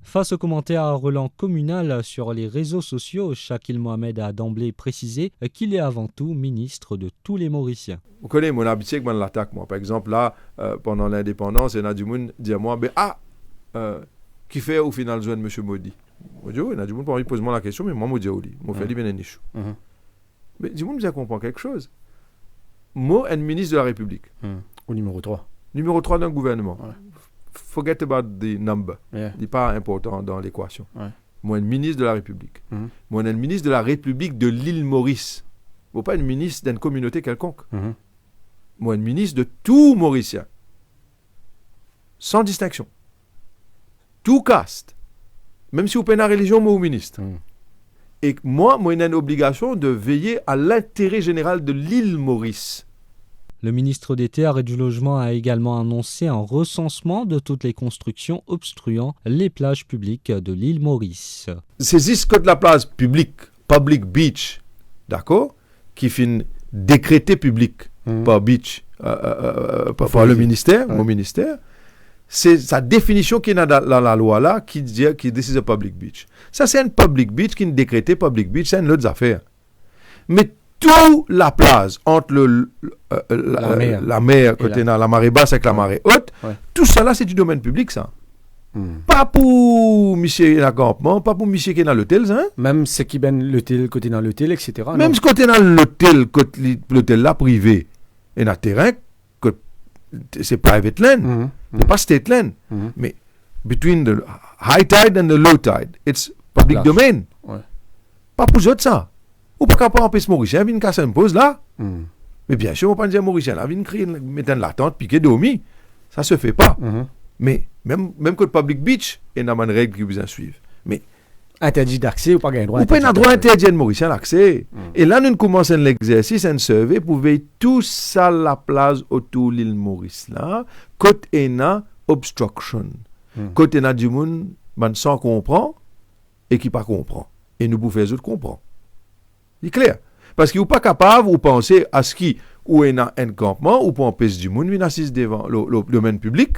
Face aux commentaires à Roland communal sur les réseaux sociaux, Shakil Mohamed a d'emblée précisé qu'il est avant tout ministre de tous les Mauriciens. Vous connaissez mon habitude que je l'attaque, moi. Par exemple, là, pendant l'indépendance, il y a du monde qui dit à moi, qui fait au final joindre M. Modi? Je dis, il y a du monde qui pose moi la question, mais moi, je dis, je fais bien un nichou. Mais du monde, vous comprendre quelque chose. Moi, un ministre de la République. Au numéro 3. Numéro 3 d'un gouvernement. Ouais. Forget about the number. Yeah. Il n'est pas important dans l'équation. Ouais. Moi, un ministre de la République. Moi, un ministre de la République de l'île Maurice. Moi, pas un ministre d'une communauté quelconque. Moi, un ministre de tout Mauricien. Sans distinction. Tout caste. Même si vous payez la religion, moi, au ministre. Et moi, j'ai une obligation de veiller à l'intérêt général de l'île Maurice. Le ministre des Terres et du Logement a également annoncé un recensement de toutes les constructions obstruant les plages publiques de l'île Maurice. C'est code de la plage publique, public beach, d'accord, qui finit décrété public par beach, par le ministère, mon ministère. C'est sa définition qui est dans la loi là, qui dit que this is a public beach. Ça, c'est un public beach qui est décrété public beach, c'est une autre affaire. Mais toute la plage entre la mer côté la marée basse avec la marée haute, tout ça là, c'est du domaine public, ça. Pas pour monsieur dans le campement, pas pour monsieur qui est dans l'hôtel, hein? Même ce qui est l'hôtel, côté dans l'hôtel, etc. Même ce côté dans l'hôtel là privé, et dans le terrain, c'est private land, c'est pas state land. Mais between the high tide and the low tide, it's public domain. Pas pour eux ça. Ou pas capable d'empêcher Mauricien, vient casser une pause là. Mais bien sûr, on ne peut pas dire Mauricien, là, vient créer, mettre une latente, piquer dormir. Ça se fait pas. Mais même que le public beach, il y a une règle qui vous en suivre. Mais interdit d'accès ou pas gagner droit. Ou pas un droit interdit de Mauricien l'accès. Et là, nous commençons l'exercice, un survey pour veiller tout ça la place autour de l'île Maurice là. Côté ena obstruction. Côté ena du monde, sans comprendre et qui pas comprend. Et nous pouvons faire autres comprendre. C'est clair. Parce que vous pas capable de penser à ce qui ou est un campement ou pour empêcher du monde venir assis devant le domaine public.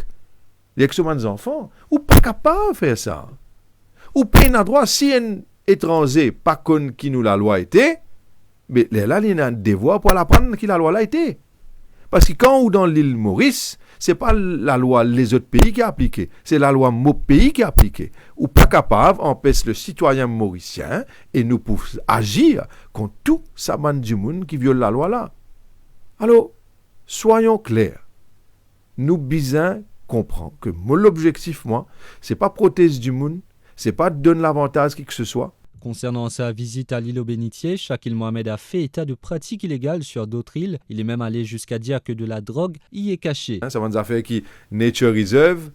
Il y a que souvent des enfants. Ou pas capable de faire ça. Ou pas un droit si un étranger pas connu qui nous la loi était, mais là il y a un devoir pour l'apprendre qui la loi l'a été. Parce que quand ou dans l'île Maurice, c'est pas la loi les autres pays qui a appliqué, c'est la loi mon pays qui a appliqué. Ou pas capable empêche le citoyen mauricien et nous pouvons agir contre tout ça du monde qui viole la loi là. Alors, soyons clairs. Nous besoin comprendre que l'objectif moi, c'est pas protéger du monde, c'est pas donner l'avantage qui que ce soit. Concernant sa visite à l'île aux Bénitiers, Shakil Mohamed a fait état de pratiques illégales sur d'autres îles. Il est même allé jusqu'à dire que de la drogue y est cachée. Ça va nous affaires qui Nature Reserve,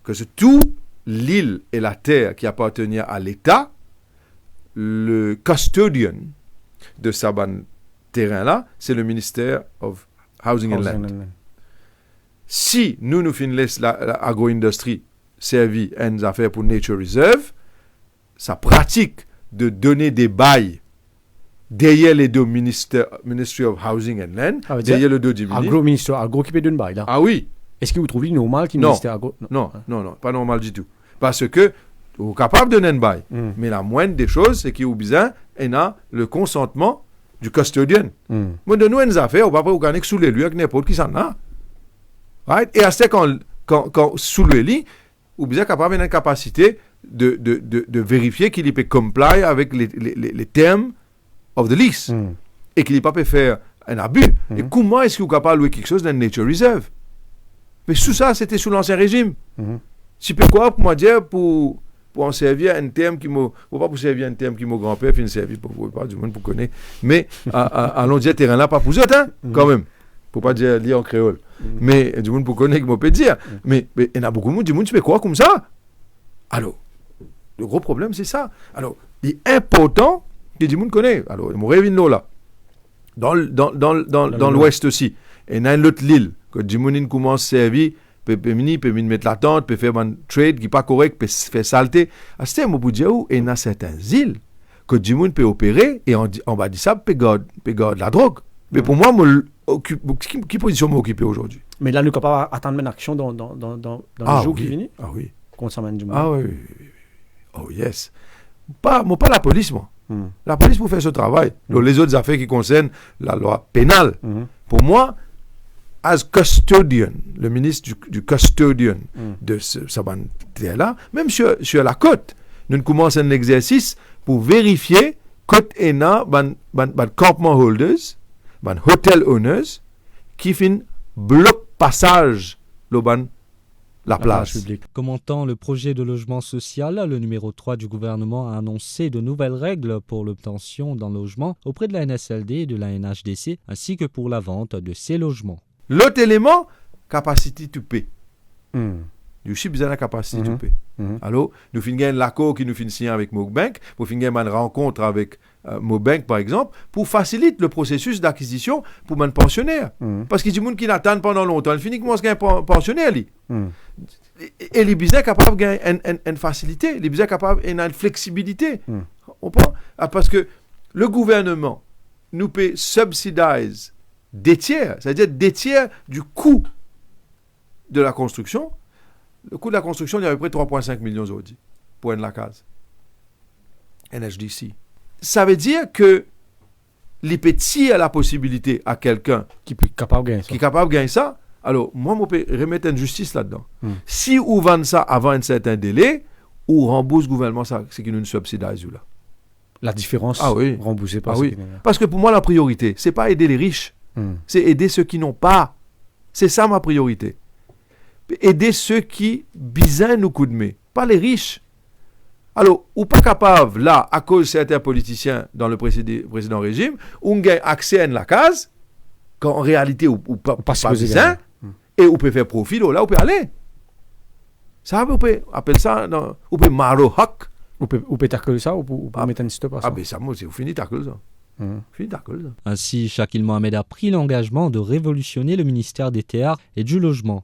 que c'est tout l'île et la terre qui appartenaient à l'État, le custodian de ce terrain-là, c'est le ministère of Housing and Land. Si nous finissons l'agro-industrie servie à une affaire pour Nature Reserve, sa pratique de donner des bails derrière les deux Ministry of Housing and Land, derrière le deux du ministre. Agro qui peut donner bail là. Ah oui. Est-ce que vous trouvez normal qu'il ministère agro? Non, pas normal du tout. Parce que vous êtes capable de donner un bail, mais la moindre des choses, c'est qu'il y a besoin le consentement du custodian. Moi, de nous, une affaire, on va pas organiser sous les lieux avec n'importe qui s'en a. Right? Et à ce quand sous le lit, vous êtes capable d'avoir une capacité de vérifier qu'il peut comply avec les termes of the lease et qu'il ne peut pas faire un abus. Et comment est-ce que vous êtes capable de louer quelque chose dans Nature Reserve? Mais tout ça, c'était sous l'Ancien Régime. Tu peux quoi pour moi dire pour en servir un terme qui m'a... pas pour servir un terme qui mon grand-père fait une service pour pas du monde pour connaître. Mais allons dire terrain là, pas pour eux, hein, quand même. Pour pas dire lire en créole. Mais du monde pour connaître, qui peut dire. Mais il y en a beaucoup de monde, du monde, tu peux quoi comme ça? Alors, le gros problème, c'est ça. Alors, il est important que du monde connaît. Alors, il m'aurait vu là. Dans l'ouest aussi. Et il y a une autre île, que du monde commence à servir, peut mettre la tente, peut faire un trade qui n'est pas correct, peut faire saleté. À ce moment où il y a certaines îles que du monde peut opérer et on va dire ça, peut garder la drogue. Mais pour moi, qui position m'occuper aujourd'hui? Mais là, nous ne pouvons pas attendre une action dans le jour qui vient. Ah oui. Concernant du monde. Ah oui. Oh yes. Pas la police, moi. La police pour faire ce travail. Donc, les autres affaires qui concernent la loi pénale. Pour moi, as custodian, le ministre du custodian de ce là, même sur la côte, nous commençons un exercice pour vérifier côte ENA, ban campement holders, ban hotel owners, qui fin bloc passage la place publique. Commentant le projet de logement social, le numéro 3 du gouvernement a annoncé de nouvelles règles pour l'obtention d'un logement auprès de la NSLD et de la NHDC, ainsi que pour la vente de ces logements. L'autre élément, capacity to pay. Nous avons besoin de la capacité to pay. Alors, nous finissons l'accord qui nous finit avec Mobank, pour finir une rencontre avec Mobank, par exemple, pour faciliter le processus d'acquisition pour un pensionnaire. Parce qu'il y a des gens qui n'attendent pendant longtemps. Il finit comment est-ce qu'un pensionnaire, lui. Et les business capables de gagner une facilité, les business capables de une flexibilité. Parce que le gouvernement nous paye subsidize des tiers, c'est-à-dire des tiers du coût de la construction. Le coût de la construction, il y a à peu près 3,5 millions d'euros pour une la case. NHDC. Ça veut dire que les petits a la possibilité à quelqu'un qui est capable de gagner ça. Alors, moi, je peux remettre une justice là-dedans. Si vous vendez ça avant un certain délai, ou rembourse le gouvernement ça, c'est qu'il nous subsidise là. La différence remboursée par Parce que pour moi, la priorité, c'est pas aider les riches, c'est aider ceux qui n'ont pas. C'est ça ma priorité. Aider ceux qui besoin nous coups de main, pas les riches. Alors, ou pas capable, là, à cause de certains politiciens dans le précédent régime, on gagne accès à la case, quand en réalité, ou pas besoin, et on peut faire profit, là, on peut aller. Ça, on peut appeler ça, on peut marohak. On peut tacler ça, ou peut mettre un stop à ça. Ah, ben ça, moi, c'est fini tacler ça. Ainsi, Shakil Mohamed a pris l'engagement de révolutionner le ministère des Terres et du Logement.